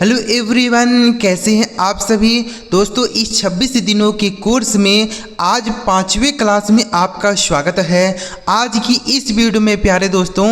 Hello everyone, कैसे हैं आप सभी दोस्तों। इस 26 दिनों के कोर्स में आज 5वें क्लास में आपका स्वागत है। आज की इस वीडियो में प्यारे दोस्तों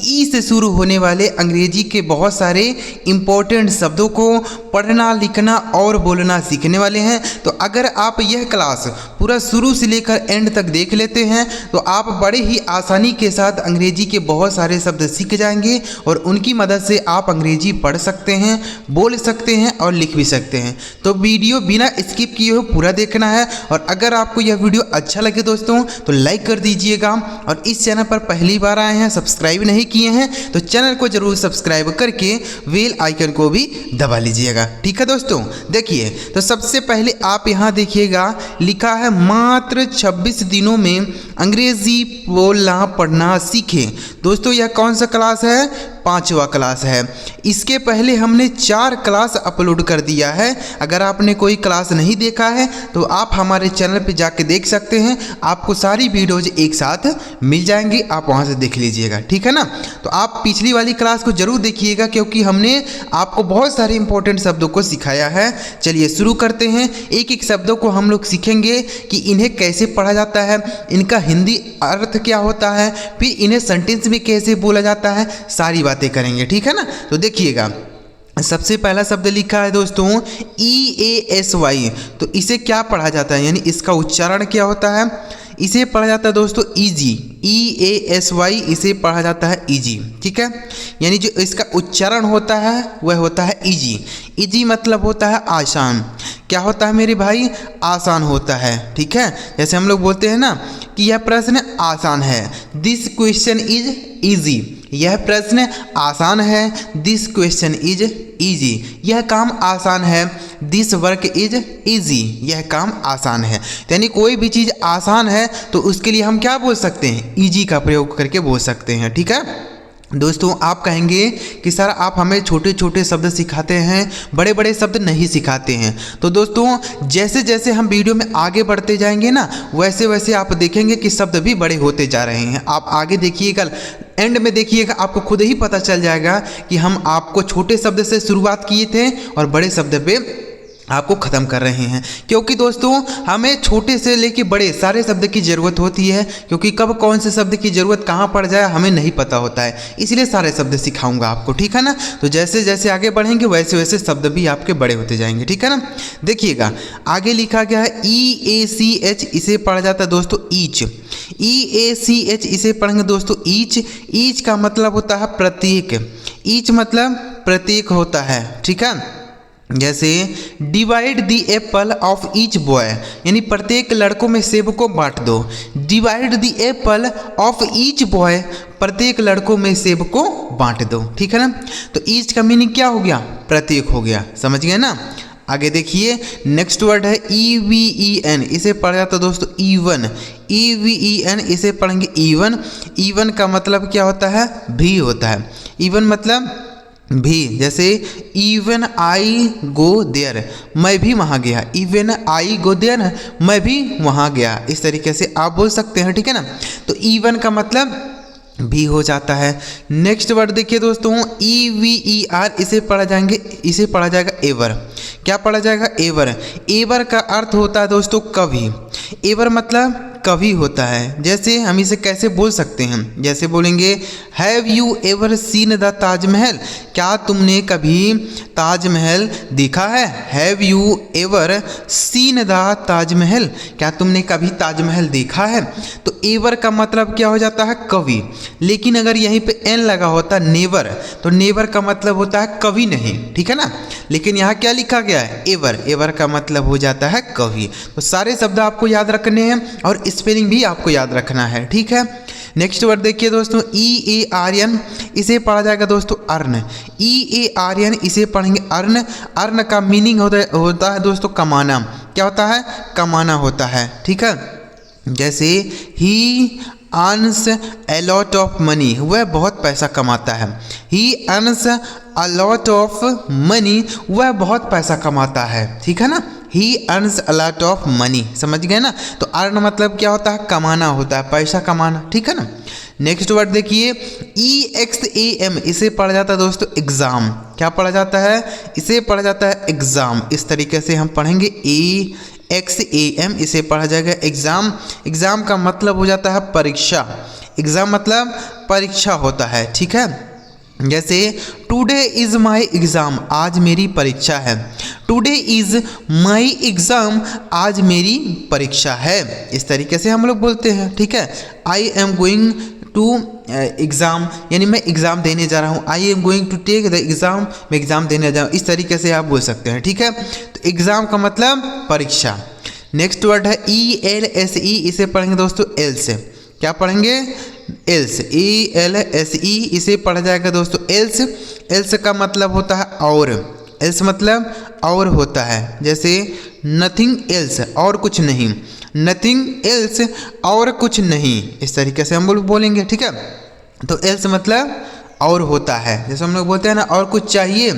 ई से शुरू होने वाले अंग्रेजी के बहुत सारे इम्पोर्टेंट शब्दों को पढ़ना, लिखना और बोलना सीखने वाले हैं। तो अगर आप यह क्लास पूरा शुरू से लेकर एंड तक देख लेते हैं तो आप बड़े ही आसानी के साथ अंग्रेजी के बहुत सारे शब्द सीख जाएंगे और उनकी मदद से आप अंग्रेजी पढ़ सकते हैं, बोल सकते हैं और लिख भी सकते हैं। तो वीडियो बिना स्किप किए हो पूरा देखना है। और अगर आपको यह वीडियो अच्छा लगे दोस्तों तो लाइक कर दीजिएगा, और इस चैनल पर पहली बार आए हैं, सब्सक्राइब नहीं किए हैं तो चैनल को जरूर सब्सक्राइब करके बेल आइकन को भी दबा लीजिएगा। ठीक है दोस्तों, देखिए तो सबसे पहले आप यहाँ देखिएगा लिखा है मात्र 26 दिनों में अंग्रेजी बोलना पढ़ना सीखें। दोस्तों यह कौन सा क्लास है? 5वां क्लास है। इसके पहले हमने 4 क्लास अपलोड कर दिया है। अगर आपने कोई क्लास नहीं देखा है तो आप हमारे चैनल पे जाके देख सकते हैं, आपको सारी वीडियोज एक साथ मिल जाएंगी, आप वहां से देख लीजिएगा। ठीक है ना। तो आप पिछली वाली क्लास को जरूर देखिएगा क्योंकि हमने आपको बहुत सारे इंपॉर्टेंट शब्दों को सिखाया है। चलिए शुरू करते हैं। एक एक शब्दों को हम लोग सीखेंगे कि इन्हें कैसे पढ़ा जाता है, इनका हिंदी अर्थ क्या होता है, फिर इन्हें सेंटेंस में कैसे बोला जाता है, सारी बातें करेंगे। ठीक है ना। तो देखिएगा सबसे पहला शब्द लिखा है दोस्तों EASY। तो इसे क्या पढ़ा जाता है, यानी इसका उच्चारण क्या होता है? इसे पढ़ा जाता है दोस्तों इजी। EASY इसे पढ़ा जाता है इजी। ठीक है, यानी जो इसका उच्चारण होता है वह होता है इजी। इजी मतलब होता है आसान। क्या होता है मेरे भाई? आसान होता है। ठीक है, जैसे हम लोग बोलते हैं ना कि यह प्रश्न आसान है, दिस क्वेश्चन इज इजी। यह प्रश्न आसान है, दिस क्वेश्चन इज इजी। यह काम आसान है, दिस वर्क इज इजी। यह काम आसान है। यानी कोई भी चीज़ आसान है तो उसके लिए हम क्या बोल सकते हैं? इजी का प्रयोग करके बोल सकते हैं। ठीक है दोस्तों, आप कहेंगे कि सर आप हमें छोटे छोटे शब्द सिखाते हैं, बड़े बड़े शब्द नहीं सिखाते हैं। तो दोस्तों जैसे जैसे हम वीडियो में आगे बढ़ते जाएंगे ना वैसे वैसे आप देखेंगे कि शब्द भी बड़े होते जा रहे हैं। आप आगे देखिएगा, एंड में देखिएगा, आपको खुद ही पता चल जाएगा कि हम आपको छोटे शब्द से शुरुआत किए थे और बड़े शब्द पे आपको ख़त्म कर रहे हैं। क्योंकि दोस्तों हमें छोटे से लेके बड़े सारे शब्द की ज़रूरत होती है, क्योंकि कब कौन से शब्द की ज़रूरत कहाँ पड़ जाए हमें नहीं पता होता है, इसलिए सारे शब्द सिखाऊंगा आपको। ठीक है ना। तो जैसे जैसे आगे बढ़ेंगे वैसे वैसे शब्द भी आपके बड़े होते जाएंगे। ठीक है ना। देखिएगा आगे लिखा गया है EACH। इसे पढ़ा जाता है दोस्तों ईच। EACH इसे पढ़ेंगे दोस्तों ईच। ईच का मतलब होता है प्रत्येक। ईच मतलब प्रत्येक होता है। ठीक है, जैसे divide the Apple of each boy, यानी प्रत्येक लड़कों में सेब को बांट दो। Divide the Apple of each boy, प्रत्येक लड़कों में सेब को बांट दो। ठीक है ना। तो ईच का मीनिंग क्या हो गया? प्रत्येक हो गया। समझ गए ना। आगे देखिए नेक्स्ट वर्ड है EVEN। इसे पढ़ा जाता है दोस्तों ईवन। EVEN इसे पढ़ेंगे ईवन। ईवन का मतलब क्या होता है? भी होता है। ईवन मतलब भी। जैसे इवन आई गो देयर, मैं भी वहाँ गया। इवन आई गो देयर, मैं भी वहाँ गया। इस तरीके से आप बोल सकते हैं। ठीक है ना। तो इवन का मतलब भी हो जाता है। नेक्स्ट वर्ड देखिए दोस्तों EVER। इसे पढ़ा जाएगा एवर। क्या पढ़ा जाएगा? एवर। एवर का अर्थ होता है दोस्तों कभी। एवर मतलब कभी होता है। जैसे हम इसे कैसे बोल सकते हैं? जैसे बोलेंगे have you ever seen the Taj Mahal. क्या तुमने कभी ताजमहल देखा है? Have you ever seen the Taj Mahal. क्या तुमने कभी ताजमहल देखा है? तो एवर का मतलब क्या हो जाता है? कभी। लेकिन अगर यहीं पे एन लगा होता नेवर, तो नेवर का मतलब होता है कभी नहीं। ठीक है ना। लेकिन यहाँ क्या लिखा गया है? एवर। एवर का मतलब हो जाता है कभी। तो सारे शब्द आपको याद रखने हैं और स्पेलिंग भी आपको याद रखना है। ठीक है। नेक्स्ट वर्ड देखिए दोस्तों EARN। इसे पढ़ा जाएगा दोस्तों अर्न। EARN इसे पढ़ेंगे अर्न। अर्न का मीनिंग होता है दोस्तों कमाना। क्या होता है? कमाना होता है। ठीक है, जैसे ही earns a lot of money, वह बहुत पैसा कमाता है। ही earns a lot of money, वह बहुत पैसा कमाता है। ठीक है ना। ही earns a lot of money, समझ गए ना। तो अर्न मतलब क्या होता है? कमाना होता है, पैसा कमाना। ठीक है ना। नेक्स्ट वर्ड देखिए EXAM, इसे पढ़ा जाता है दोस्तों एग्ज़ाम। क्या पढ़ा जाता है? इसे पढ़ा जाता है एग्ज़ाम। इस तरीके से हम पढ़ेंगे EXAM, इसे पढ़ा जाएगा एग्ज़ाम। एग्ज़ाम का मतलब हो जाता है परीक्षा। एग्ज़ाम मतलब परीक्षा होता है, ठीक है। जैसे टुडे इज़ माई एग्ज़ाम, आज मेरी परीक्षा है। टुडे इज़ माई एग्ज़ाम, आज मेरी परीक्षा है। इस तरीके से हम लोग बोलते हैं, ठीक है। I am going to exam, यानी मैं एग्ज़ाम देने जा रहा हूँ। I am going to take the exam, मैं एग्ज़ाम देने जा रहा हूँ। इस तरीके से आप बोल सकते हैं, ठीक है। तो एग्ज़ाम का मतलब परीक्षा। नेक्स्ट वर्ड है ELSE, इसे पढ़ेंगे दोस्तों एल्स। क्या पढ़ेंगे? एल्स, ELSE, इसे पढ़ा जाएगा दोस्तों एल्स। एल्स का मतलब होता है और। एल्स मतलब और होता है। जैसे नथिंग एल्स, और कुछ नहीं। नथिंग एल्स, और कुछ नहीं। इस तरीके से हम लोग बोलेंगे, ठीक है। तो एल्स मतलब और होता है। जैसे हम लोग बोलते हैं ना, और कुछ चाहिए,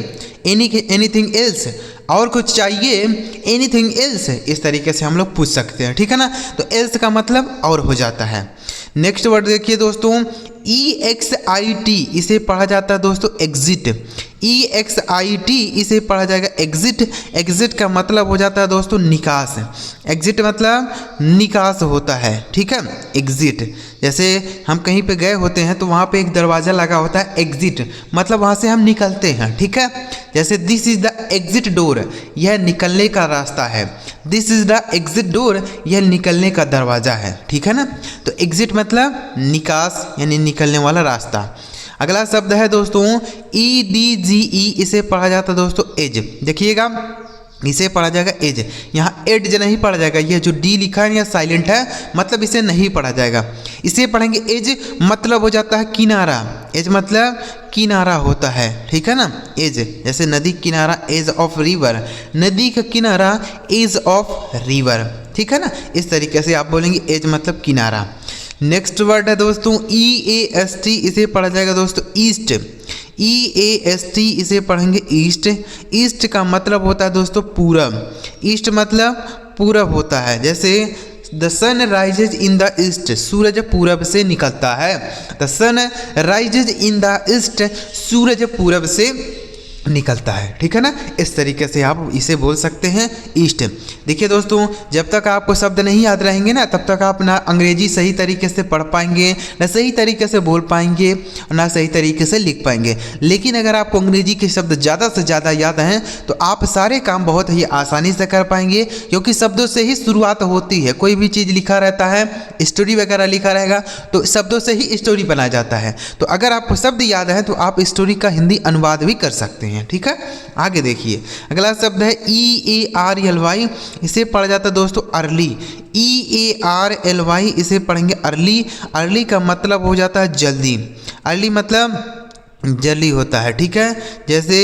एनीथिंग एल्स, और कुछ चाहिए, एनीथिंग एल्स। इस तरीके से हम लोग पूछ सकते हैं, ठीक है ना। तो एल्स का मतलब और हो जाता है। नेक्स्ट वर्ड देखिए दोस्तों EXIT, इसे पढ़ा जाता है दोस्तों एग्जिट। EXIT, इसे पढ़ा जाएगा एग्जिट। एग्जिट का मतलब हो जाता है दोस्तों निकास। एग्जिट मतलब निकास होता है, ठीक है। एग्जिट, जैसे हम कहीं पे गए होते हैं तो वहाँ पे एक दरवाज़ा लगा होता है एग्जिट, मतलब वहाँ से हम निकलते हैं, ठीक है। जैसे this is the exit door, यह निकलने का रास्ता है। This is the exit door, यह निकलने का दरवाज़ा है, ठीक है ना। तो एग्जिट मतलब निकास, यानी निकलने वाला रास्ता। अगला शब्द है दोस्तों EDGE, इसे पढ़ा जाता है दोस्तों एज। देखिएगा, इसे पढ़ा जाएगा एज। यहाँ एज नहीं पढ़ा जाएगा, यह जो डी लिखा है या साइलेंट है, मतलब इसे नहीं पढ़ा जाएगा। इसे पढ़ेंगे एज, मतलब हो जाता है किनारा। एज मतलब किनारा होता है, ठीक है ना। एज, जैसे नदी किनारा, एज ऑफ रिवर, नदी का किनारा, एज ऑफ रिवर, ठीक है ना। इस तरीके से आप बोलेंगे एज मतलब किनारा। नेक्स्ट वर्ड है दोस्तों EAST, इसे पढ़ा जाएगा दोस्तों ईस्ट। EAST, इसे पढ़ेंगे ईस्ट। ईस्ट का मतलब होता है दोस्तों पूरब। ईस्ट मतलब पूरब होता है। जैसे the sun rises in the east, सूरज पूरब से निकलता है। The sun rises in the east, सूरज पूरब से निकलता है, ठीक है ना। इस तरीके से आप इसे बोल सकते हैं ईस्ट। देखिए दोस्तों, जब तक आपको शब्द नहीं याद रहेंगे ना, तब तक आप ना अंग्रेजी सही तरीके से पढ़ पाएंगे, ना सही तरीके से बोल पाएंगे, ना सही तरीके से लिख पाएंगे। लेकिन अगर आपको अंग्रेजी के शब्द ज़्यादा से ज़्यादा याद हैं तो आप सारे काम बहुत ही आसानी से कर पाएंगे, क्योंकि शब्दों से ही शुरुआत होती है। कोई भी चीज़ लिखा रहता है, स्टोरी वगैरह लिखा रहेगा तो शब्दों से ही स्टोरी बनाया जाता है। तो अगर आपको शब्द याद है तो आप स्टोरी का हिंदी अनुवाद भी कर सकते हैं, ठीक है। आगे देखिए, अगला शब्द है EARLY, इसे पढ़ा जाता है दोस्तों अर्ली। EARLY, इसे पढ़ेंगे अर्ली। अर्ली का मतलब हो जाता है जल्दी। अर्ली मतलब जल्दी होता है, ठीक है। जैसे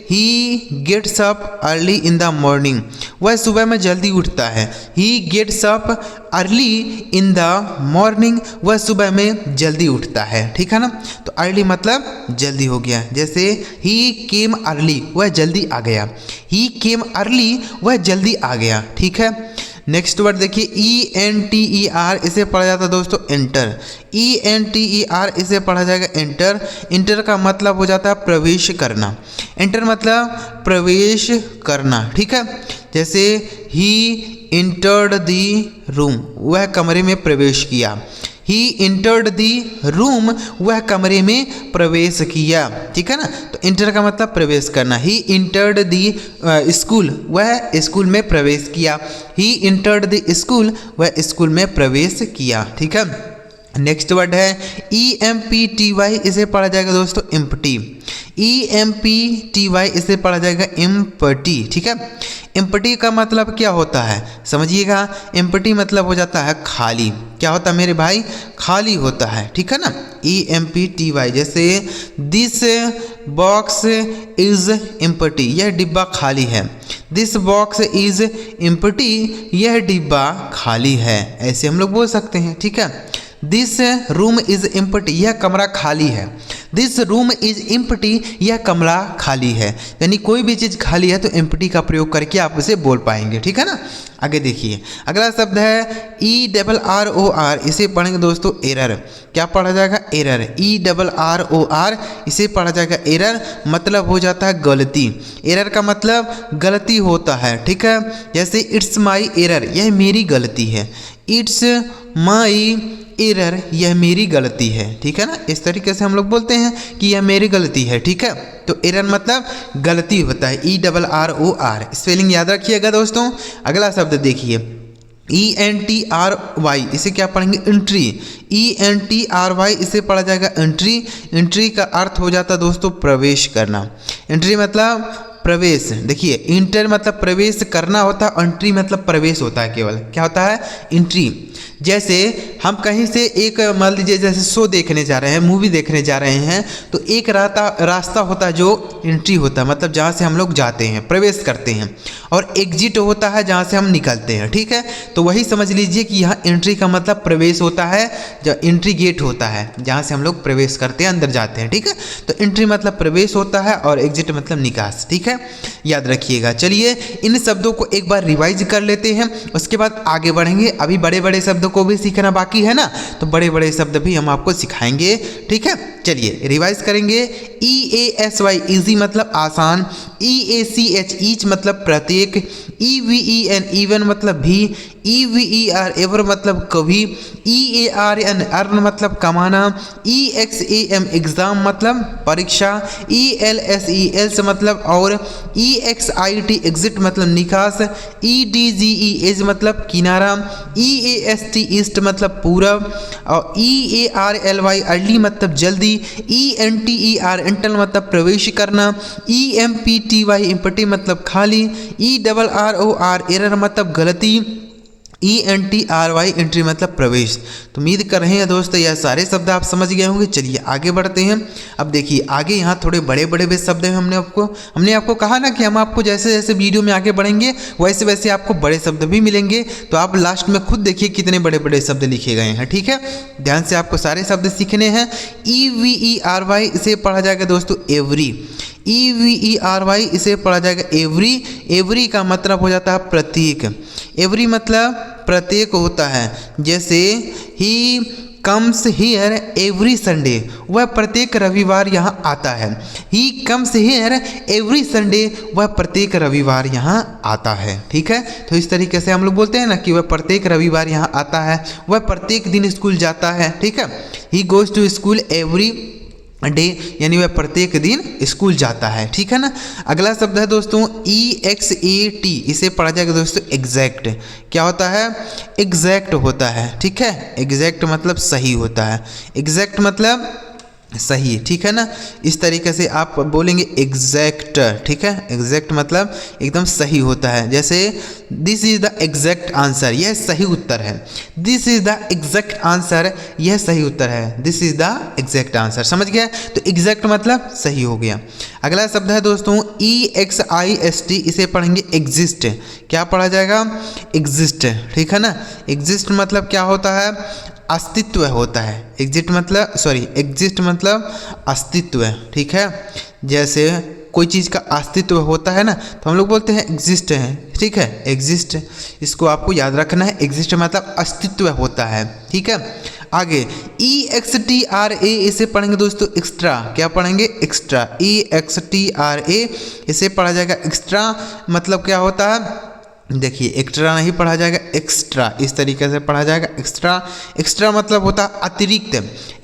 he gets up early in the morning, वह सुबह में जल्दी उठता है। He gets up early in the morning, वह सुबह में जल्दी उठता है, ठीक है ना। तो अर्ली मतलब जल्दी हो गया। जैसे ही केम अर्ली, वह जल्दी आ गया। ही केम अर्ली, वह जल्दी आ गया, ठीक है। नेक्स्ट वर्ड देखिए ENTER, इसे पढ़ा जाता है दोस्तों एंटर। ENTER, इसे पढ़ा जाएगा एंटर। एंटर का मतलब हो जाता है प्रवेश करना। एंटर मतलब प्रवेश करना, ठीक है। जैसे ही एंटर्ड दी रूम, वह कमरे में प्रवेश किया। ही एंटर्ड दी रूम, वह कमरे में प्रवेश किया, ठीक है ना। तो एंटर का मतलब प्रवेश करना। ही एंटर्ड दी स्कूल, वह स्कूल में प्रवेश किया। ही एंटर्ड द स्कूल, वह स्कूल में प्रवेश किया, ठीक है। नेक्स्ट वर्ड है EMPTY, इसे पढ़ा जाएगा दोस्तों एम्प्टी। EMPTY, इसे पढ़ा जाएगा एम्प्टी, ठीक है। एम्प्टी का मतलब क्या होता है समझिएगा। एम्प्टी मतलब हो जाता है खाली। क्या होता है मेरे भाई? खाली होता है, ठीक है ना। EMPTY, जैसे दिस बॉक्स इज एम्प्टी, यह डिब्बा खाली है। दिस बॉक्स इज एम्प्टी, यह डिब्बा खाली है। ऐसे हम लोग बोल सकते हैं, ठीक है। दिस रूम इज एम्प्टी, यह कमरा खाली है। दिस रूम इज एम्प्टी, यह कमरा खाली है। यानी कोई भी चीज़ खाली है तो एम्प्टी का प्रयोग करके आप उसे बोल पाएंगे, ठीक है ना। आगे देखिए अगला शब्द है ERROR, इसे पढ़ेंगे दोस्तों एरर। क्या पढ़ा जाएगा? एरर। ERROR, इसे पढ़ा जाएगा एरर, मतलब हो जाता है गलती। एरर का मतलब गलती होता है, ठीक है। जैसे इट्स माई एरर, यह मेरी गलती है। इट्स माई एरर, यह मेरी गलती है, ठीक है ना। इस तरीके से हम लोग बोलते हैं कि यह मेरी गलती है, ठीक है। तो एरर मतलब गलती होता है, ERROR। स्पेलिंग याद रखिएगा दोस्तों। अगला शब्द देखिए ENTRY, इसे क्या पढ़ेंगे? एंट्री। ENTRY, इसे पढ़ा जाएगा एंट्री। एंट्री का अर्थ हो जाता है दोस्तों प्रवेश करना। एंट्री मतलब प्रवेश। देखिए इंटर मतलब प्रवेश करना होता है, एंट्री मतलब प्रवेश होता है केवल। क्या होता है? एंट्री। जैसे हम कहीं से एक मान लीजिए जैसे शो देखने जा रहे हैं, मूवी देखने जा रहे हैं, तो एक रास्ता होता है जो एंट्री होता है, मतलब जहाँ से हम लोग जाते हैं, प्रवेश करते हैं, और एग्जिट होता है जहाँ से हम निकलते हैं, ठीक है। तो वही समझ लीजिए कि यहाँ एंट्री का मतलब प्रवेश होता है, जो एंट्री गेट होता है जहाँ से हम लोग प्रवेश करते हैं, अंदर जाते हैं, ठीक है। तो एंट्री मतलब प्रवेश होता है और एग्जिट मतलब निकास, ठीक है, याद रखिएगा। चलिए इन शब्दों को एक बार रिवाइज कर लेते हैं, उसके बाद आगे बढ़ेंगे। अभी बड़े बड़े शब्दों को भी सीखना बाकी है ना, तो बड़े बड़े शब्द भी हम आपको सिखाएंगे, ठीक है। चलिए रिवाइज करेंगे। EASY, इजी मतलब आसान। EACH, ईच मतलब प्रत्येक। EVEN, इवन मतलब भी। EVER, एवर मतलब कभी। EARN, अर्न मतलब कमाना। EXAM, एग्जाम मतलब परीक्षा। ELSE, एल्स मतलब और। EXIT, एग्जिट मतलब निकास। EDGE, एज मतलब किनारा। EAST, ईस्ट मतलब पूरब। और EARLY, अर्ली मतलब जल्दी। ENTER, इंटर मतलब प्रवेश करना। EMPTY, एम्प्टी मतलब खाली। ERROR, एरर मतलब गलती। ENTRY, एंट्री मतलब प्रवेश। तो उम्मीद कर रहे हैं दोस्तों यह सारे शब्द आप समझ गए होंगे। चलिए आगे बढ़ते हैं। अब देखिए आगे यहाँ थोड़े बड़े बड़े भी शब्द हैं। हमने आपको कहा ना कि हम आपको जैसे जैसे वीडियो में आगे बढ़ेंगे वैसे वैसे आपको बड़े शब्द भी मिलेंगे। तो आप लास्ट में खुद देखिए कितने बड़े बड़े शब्द लिखे गए हैं, ठीक है। ध्यान से आपको सारे शब्द सीखने हैं। EVERY, इसे पढ़ा जाएगा दोस्तों एवरी। EVERY, इसे पढ़ा जाएगा एवरी। एवरी का मतलब हो जाता है प्रत्येक। एवरी मतलब प्रत्येक होता है। जैसे he comes here every Sunday, वह प्रत्येक रविवार यहाँ आता है। He comes here every Sunday, वह प्रत्येक रविवार यहाँ आता है, ठीक है। तो इस तरीके से हम लोग बोलते हैं ना कि वह प्रत्येक रविवार यहाँ आता है, वह प्रत्येक दिन स्कूल जाता है, ठीक है। He goes to school every day, यानी वह प्रत्येक दिन स्कूल जाता है, ठीक है ना। अगला शब्द है दोस्तों EXACT, इसे पढ़ा जाएगा दोस्तों एग्जैक्ट। क्या होता है? एग्जैक्ट होता है, ठीक है। एग्जैक्ट मतलब सही होता है। एग्जैक्ट मतलब सही, ठीक है ना। इस तरीके से आप बोलेंगे एग्जैक्ट, ठीक है। एग्जैक्ट मतलब एकदम सही होता है। जैसे this is the exact answer, यह सही उत्तर है। This is the exact answer, यह सही उत्तर है। This is the exact answer, समझ गया। तो एग्जैक्ट मतलब सही हो गया। अगला शब्द है दोस्तों EXIST, इसे पढ़ेंगे एग्जिस्ट। क्या पढ़ा जाएगा? एग्जिस्ट, ठीक है ना। एग्जिस्ट मतलब क्या होता है? अस्तित्व होता है। एग्जिस्ट मतलब अस्तित्व, ठीक है। जैसे कोई चीज़ का अस्तित्व होता है ना, तो हम लोग बोलते हैं एग्जिस्ट है, ठीक है। एग्जिस्ट, इसको आपको याद रखना है। एग्जिस्ट मतलब अस्तित्व होता है, ठीक है। आगे EXTRA, इसे पढ़ेंगे दोस्तों एक्स्ट्रा। क्या पढ़ेंगे? एक्स्ट्रा। EXTRA, इसे पढ़ा जाएगा एक्स्ट्रा। मतलब क्या होता है? देखिए एक्स्ट्रा नहीं पढ़ा जाएगा, एक्स्ट्रा इस तरीके से पढ़ा जाएगा। एक्स्ट्रा, एक्स्ट्रा मतलब होता है अतिरिक्त।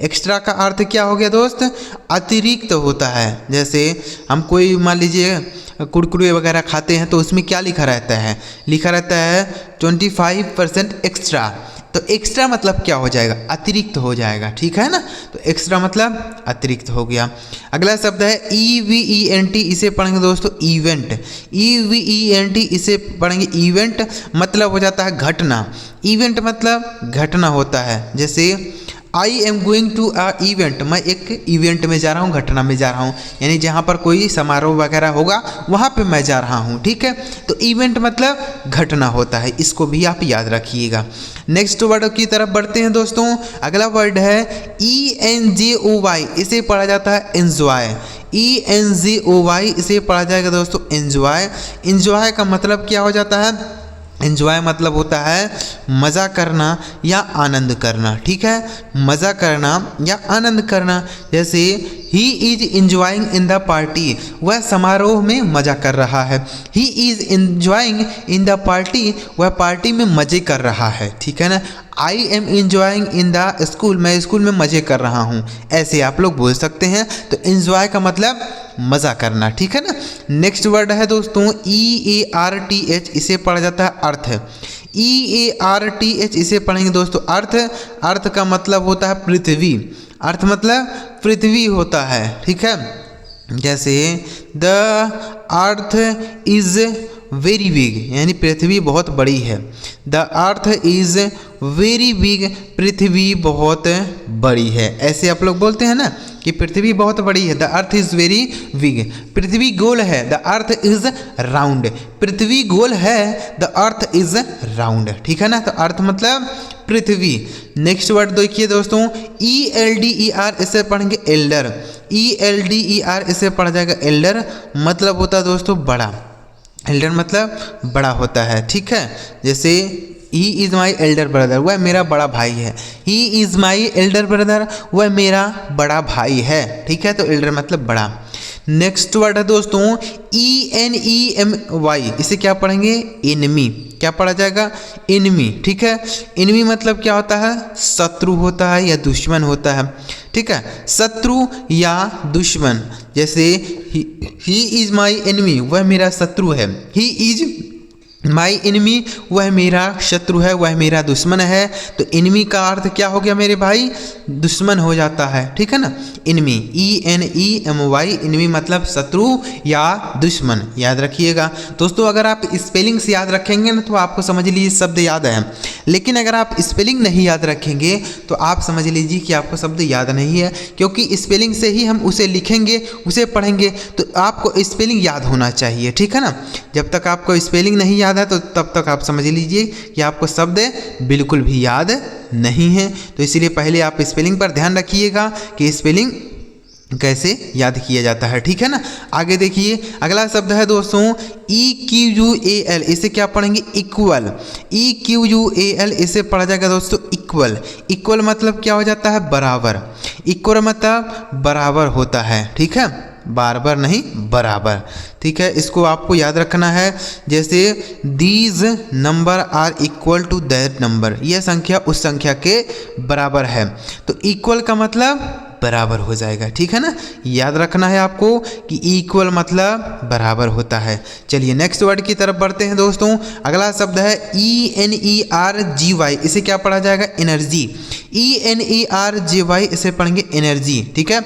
एक्स्ट्रा का अर्थ क्या हो गया दोस्त? अतिरिक्त होता है। जैसे हम कोई मान लीजिए कुरकुरे वगैरह खाते हैं तो उसमें क्या लिखा रहता है? लिखा रहता है 25% एक्स्ट्रा। तो एक्स्ट्रा मतलब क्या हो जाएगा? अतिरिक्त हो जाएगा, ठीक है ना। तो एक्स्ट्रा मतलब अतिरिक्त हो गया। अगला शब्द है EVENT, इसे पढ़ेंगे दोस्तों इवेंट। EVENT, इसे पढ़ेंगे इवेंट, मतलब हो जाता है घटना। इवेंट मतलब घटना होता है। जैसे I am going to a event, मैं एक इवेंट में जा रहा हूँ, घटना में जा रहा हूँ, यानी जहाँ पर कोई समारोह वगैरह होगा वहाँ पे मैं जा रहा हूँ। ठीक है, तो इवेंट मतलब घटना होता है, इसको भी आप याद रखिएगा। नेक्स्ट वर्ड की तरफ बढ़ते हैं दोस्तों। अगला वर्ड है ENJOY, इसे पढ़ा जाता है एंजॉय। ENJOY इसे पढ़ा जाएगा दोस्तों एंजॉय। एंजॉय का मतलब क्या हो जाता है? एंजॉय मतलब होता है मज़ा करना या आनंद करना। ठीक है, मज़ा करना या आनंद करना। जैसे he is enjoying in the party, वह समारोह में मज़ा कर रहा है। He is enjoying in the party, वह पार्टी में मज़े कर रहा है। ठीक है ना। I am enjoying in the school, मैं स्कूल में मज़े कर रहा हूँ, ऐसे आप लोग बोल सकते हैं। तो इंजॉय का मतलब मज़ा करना। ठीक है ना। नेक्स्ट वर्ड है दोस्तों EARTH, इसे पढ़ा जाता है अर्थ। EARTH इसे पढ़ेंगे दोस्तों अर्थ। अर्थ का मतलब होता है पृथ्वी। अर्थ मतलब पृथ्वी होता है। ठीक है, जैसे the earth is very big, यानी पृथ्वी बहुत बड़ी है। The earth is very big, पृथ्वी बहुत बड़ी है, ऐसे आप लोग बोलते हैं ना कि पृथ्वी बहुत बड़ी है। The earth is very big, पृथ्वी गोल है। द अर्थ इज़ राउंड, पृथ्वी गोल है। The earth is round. ठीक है ना। तो अर्थ मतलब पृथ्वी। नेक्स्ट वर्ड देखिए दोस्तों ELDER, इसे पढ़ेंगे एल्डर। ELDER इसे पढ़ा जाएगा एल्डर, मतलब होता है दोस्तों बड़ा। एल्डर मतलब बड़ा होता है। ठीक है, जैसे he is my elder brother, वह मेरा बड़ा भाई है। He is my elder brother, वह मेरा बड़ा भाई है। ठीक है, तो एल्डर मतलब बड़ा। नेक्स्ट वर्ड है दोस्तों ENEMY, इसे क्या पढ़ेंगे? एनिमी। क्या पढ़ा जाएगा? एनिमी। ठीक है, एनिमी मतलब क्या होता है? शत्रु होता है या दुश्मन होता है। ठीक है, शत्रु या दुश्मन। जैसे ही इज़ माई एनिमी, वह मेरा शत्रु है। ही इज़ माई एनिमी, वह मेरा शत्रु है, वह मेरा दुश्मन है। तो एनिमी का अर्थ क्या हो गया मेरे भाई? दुश्मन हो जाता है। ठीक है ना। एनिमी ENEMY, एनिमी मतलब शत्रु या दुश्मन, याद रखिएगा दोस्तों। अगर आप स्पेलिंग से याद रखेंगे ना तो आपको समझ लीजिए शब्द याद है, लेकिन अगर आप स्पेलिंग नहीं याद रखेंगे तो आप समझ लीजिए कि आपको शब्द याद नहीं है, क्योंकि स्पेलिंग से ही हम उसे लिखेंगे, उसे पढ़ेंगे। तो आपको स्पेलिंग याद होना चाहिए। ठीक है ना। जब तक आपको स्पेलिंग नहीं याद है तो तब तक आप समझ लीजिए कि आपको शब्द बिल्कुल भी याद नहीं है। तो इसलिए पहले आप स्पेलिंग पर ध्यान रखिएगा कि स्पेलिंग कैसे याद किया जाता है। ठीक है ना। आगे देखिए, अगला शब्द है दोस्तों EQUAL, इसे क्या पढ़ेंगे? इक्वल। EQUAL इसे पढ़ा जाएगा दोस्तों इक्वल। इक्वल मतलब क्या हो जाता है? बराबर। इक्वल मतलब बराबर होता है। ठीक है, बार बार नहीं, बराबर। ठीक है, इसको आपको याद रखना है। जैसे these number are equal to that number, यह संख्या उस संख्या के बराबर है। तो इक्वल का मतलब बराबर हो जाएगा। ठीक है ना, याद रखना है आपको कि इक्वल मतलब बराबर होता है। चलिए नेक्स्ट वर्ड की तरफ बढ़ते हैं दोस्तों। अगला शब्द है ENERGY, इसे क्या पढ़ा जाएगा? एनर्जी। ENERGY इसे पढ़ेंगे एनर्जी। ठीक है,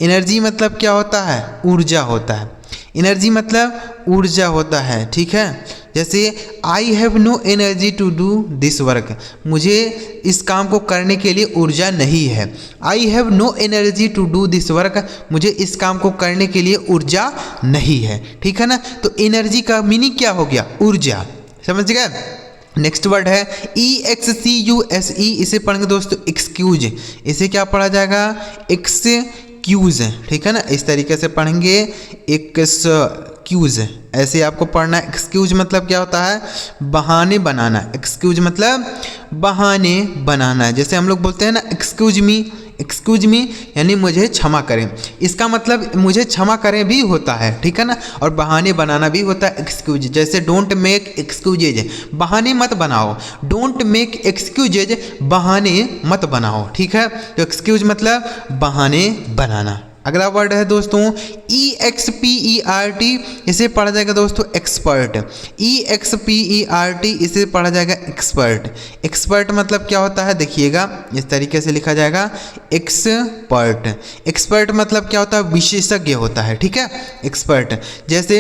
एनर्जी मतलब क्या होता है? ऊर्जा होता है। एनर्जी मतलब ऊर्जा होता है। ठीक है, जैसे I have no energy to do this work, मुझे इस काम को करने के लिए ऊर्जा नहीं है। I have no energy to do this work, मुझे इस काम को करने के लिए ऊर्जा नहीं है। ठीक है ना। तो एनर्जी का मीनिंग क्या हो गया? ऊर्जा। समझ गए। नेक्स्ट वर्ड है EXCUSE, इसे पढ़ेंगे दोस्तों एक्सक्यूज। इसे क्या पढ़ा जाएगा? एक्सक्यूज। ठीक है ना, इस तरीके से पढ़ेंगे एक्सक्यूज, ऐसे आपको पढ़ना है। एक्सक्यूज मतलब क्या होता है? बहाने बनाना। एक्सक्यूज मतलब बहाने बनाना। जैसे हम लोग बोलते हैं ना एक्सक्यूज मी, एक्सक्यूज मी यानी मुझे क्षमा करें, इसका मतलब मुझे क्षमा करें भी होता है। ठीक है ना, और बहाने बनाना भी होता है एक्सक्यूज। जैसे डोंट मेक एक्सक्यूजेज, बहाने मत बनाओ। डोंट मेक एक्सक्यूजेज, बहाने मत बनाओ। ठीक है, तो एक्सक्यूज मतलब बहाने बनाना। अगला वर्ड है दोस्तों EXPERT, इसे पढ़ा जाएगा दोस्तों एक्सपर्ट। EXPERT इसे पढ़ा जाएगा एक्सपर्ट। एक्सपर्ट मतलब क्या होता है? देखिएगा, इस तरीके से लिखा जाएगा एक्सपर्ट। एक्सपर्ट मतलब क्या होता है? विशेषज्ञ होता है। ठीक है, एक्सपर्ट। जैसे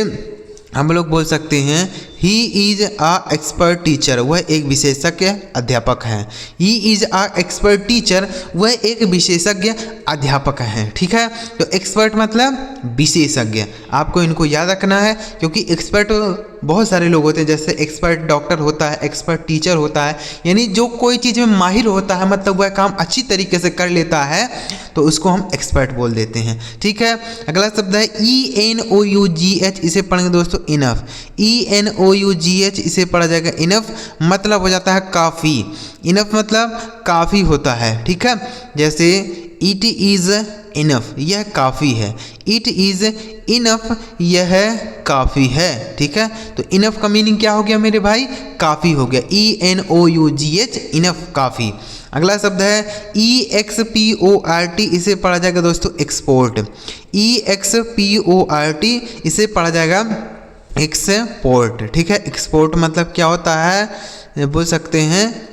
हम लोग बोल सकते हैं he is a expert teacher, वह एक विशेषज्ञ अध्यापक हैं। He is a expert teacher, वह एक विशेषज्ञ अध्यापक हैं। ठीक है, तो एक्सपर्ट मतलब विशेषज्ञ, आपको इनको याद रखना है क्योंकि एक्सपर्ट बहुत सारे लोग होते हैं, जैसे एक्सपर्ट डॉक्टर होता है, एक्सपर्ट टीचर होता है, यानी जो कोई चीज़ में माहिर होता है, मतलब वह काम अच्छी तरीके से कर लेता है तो उसको हम एक्सपर्ट बोल देते हैं। ठीक है, अगला शब्द है ENOUGH, इसे पढ़ेंगे दोस्तों इनफ। ENOUGH इसे पढ़ा जाएगा इनफ, मतलब हो जाता है काफ़ी। इनफ मतलब काफ़ी होता है। ठीक है, जैसे इट इज़ इनफ, यह काफ़ी है। इट इज़ इनफ, यह काफ़ी है। ठीक है, तो इनफ का मीनिंग क्या हो गया मेरे भाई? काफ़ी हो गया। ENOUGH इनफ, काफ़ी। अगला शब्द है EXPORT, इसे पढ़ा जाएगा दोस्तों एक्सपोर्ट। EXPORT इसे पढ़ा जाएगा एक्सपोर्ट। ठीक है, एक्सपोर्ट मतलब क्या होता है, बोल सकते हैं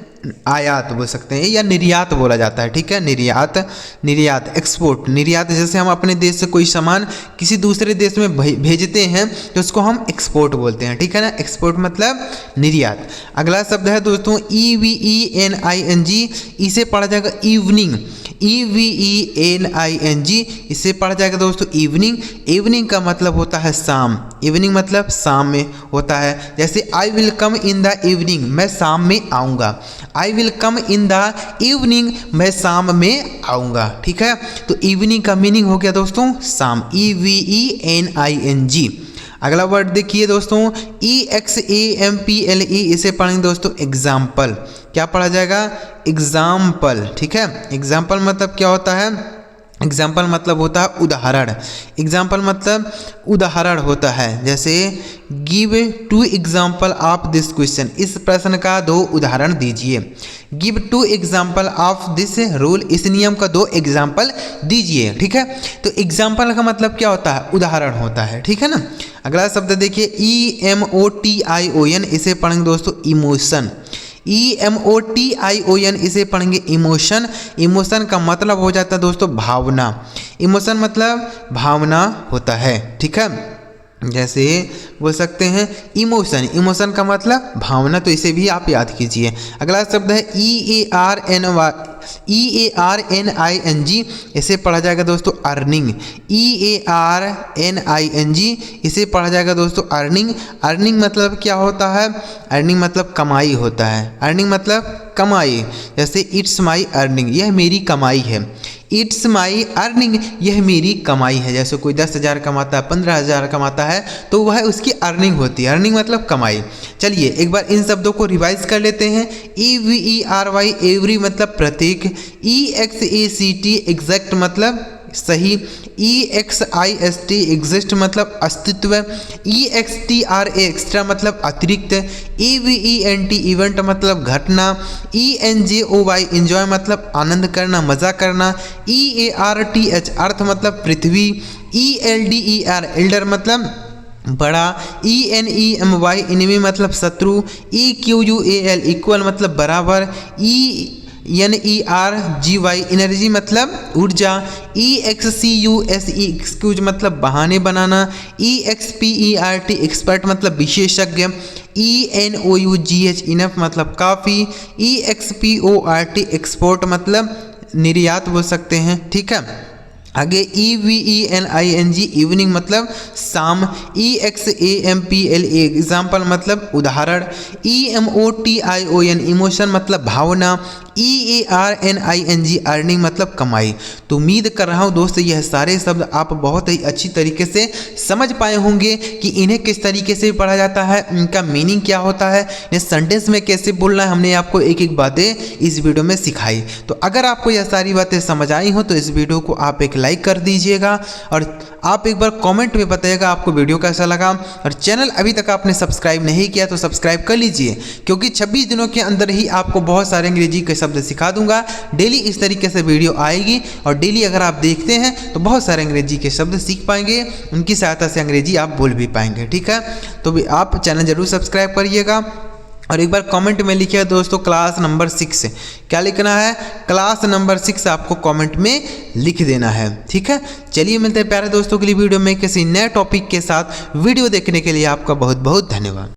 आयात बोल सकते हैं या निर्यात बोला जाता है। ठीक है, निर्यात, निर्यात, एक्सपोर्ट, निर्यात। जैसे हम अपने देश से कोई सामान किसी दूसरे देश में भेजते हैं तो उसको हम एक्सपोर्ट बोलते हैं। ठीक है ना, एक्सपोर्ट मतलब निर्यात। अगला शब्द है दोस्तों EVENING, इसे पढ़ा जाएगा इवनिंग। EVENING इसे पढ़ा जाएगा दोस्तों इवनिंग। इवनिंग का मतलब होता है शाम। इवनिंग मतलब शाम में होता है। जैसे I will come in the evening, मैं शाम में आऊँगा। I will come in the evening, मैं शाम में आऊँगा। ठीक है, तो इवनिंग का मीनिंग हो गया दोस्तों शाम। EVENING। अगला वर्ड देखिए दोस्तों EXAMPLE, इसे पढ़ेंगे दोस्तों एग्जाम्पल। क्या पढ़ा जाएगा? एग्जाम्पल। ठीक है, एग्जाम्पल मतलब क्या होता है? एग्जाम्पल मतलब होता है उदाहरण। एग्जाम्पल मतलब उदाहरण होता है। जैसे give 2 example of this question, इस प्रश्न का 2 उदाहरण दीजिए। Give 2 example of this rule, इस नियम का 2 एग्जाम्पल दीजिए। ठीक है, तो एग्जाम्पल का मतलब क्या होता है? उदाहरण होता है। ठीक है ना। अगला शब्द देखिए EMOTION, इसे पढ़ेंगे दोस्तों इमोशन। EMOTION इसे पढ़ेंगे इमोशन। इमोशन का मतलब हो जाता है दोस्तों भावना। इमोशन मतलब भावना होता है। ठीक है, जैसे बोल सकते हैं इमोशन, इमोशन का मतलब भावना, तो इसे भी आप याद कीजिए। अगला शब्द है EARNING, इसे पढ़ा जाएगा दोस्तों अर्निंग। EARNING इसे पढ़ा जाएगा दोस्तों अर्निंग। अर्निंग मतलब क्या होता है? अर्निंग मतलब कमाई होता है। अर्निंग मतलब कमाई। जैसे इट्स माई अर्निंग, यह मेरी कमाई है। इट्स माई अर्निंग, यह मेरी कमाई है। जैसे कोई 10,000 कमाता है, 15,000 कमाता है, तो वह उसकी अर्निंग होती है। अर्निंग मतलब कमाई। चलिए एक बार इन शब्दों को रिवाइज कर लेते हैं। EVERY एवरी मतलब प्रत्येक। EXACT एग्जैक्ट मतलब सही। EXIST एग्जिस्ट मतलब अस्तित्व। EXTRA एक्स्ट्रा मतलब अतिरिक्त। EVENT इवेंट मतलब घटना। ENJOY एंजॉय मतलब आनंद करना, मजा करना। EARTH अर्थ मतलब पृथ्वी। ELDER एल्डर मतलब बड़ा। ENEMY एनिमी मतलब शत्रु। EQUAL इक्वल मतलब बराबर। ENERGY एनर्जी मतलब ऊर्जा। EXCUSE एक्सक्यूज मतलब बहाने बनाना। EXPERT एक्सपर्ट मतलब विशेषज्ञ। ENOUGH इनफ मतलब काफ़ी। EXPORT एक्सपोर्ट मतलब निर्यात बोल सकते हैं। ठीक है, आगे EVENING इवनिंग मतलब शाम। EXAMPLE एग्जाम्पल मतलब उदाहरण। EMOTION इमोशन मतलब भावना। EARNING अर्निंग मतलब कमाई। तो उम्मीद कर रहा हूँ दोस्त यह सारे शब्द आप बहुत ही अच्छी तरीके से समझ पाए होंगे कि इन्हें किस तरीके से पढ़ा जाता है, इनका मीनिंग क्या होता है, इन्हें सेंटेंस में कैसे बोलना है। हमने आपको एक एक बातें इस वीडियो में सिखाई। तो अगर आपको यह सारी बातें समझ आई हो तो इस वीडियो को आप एक लाइक कर दीजिएगा और आप एक बार कमेंट में बताइएगा आपको वीडियो कैसा लगा। और चैनल अभी तक आपने सब्सक्राइब नहीं किया तो सब्सक्राइब कर लीजिए, क्योंकि 26 दिनों के अंदर ही आपको बहुत सारे अंग्रेजी के शब्द सिखा दूंगा। डेली इस तरीके से वीडियो आएगी और डेली अगर आप देखते हैं तो बहुत सारे अंग्रेजी के शब्द सीख पाएंगे, उनकी सहायता से अंग्रेजी आप बोल भी पाएंगे। ठीक है, तो आप चैनल जरूर सब्सक्राइब करिएगा और एक बार कमेंट में लिखिए दोस्तों क्लास नंबर 6। क्या लिखना है? क्लास नंबर 6 आपको कमेंट में लिख देना है। ठीक है, चलिए मिलते हैं प्यारे दोस्तों के लिए वीडियो में किसी नए टॉपिक के साथ। वीडियो देखने के लिए आपका बहुत बहुत धन्यवाद।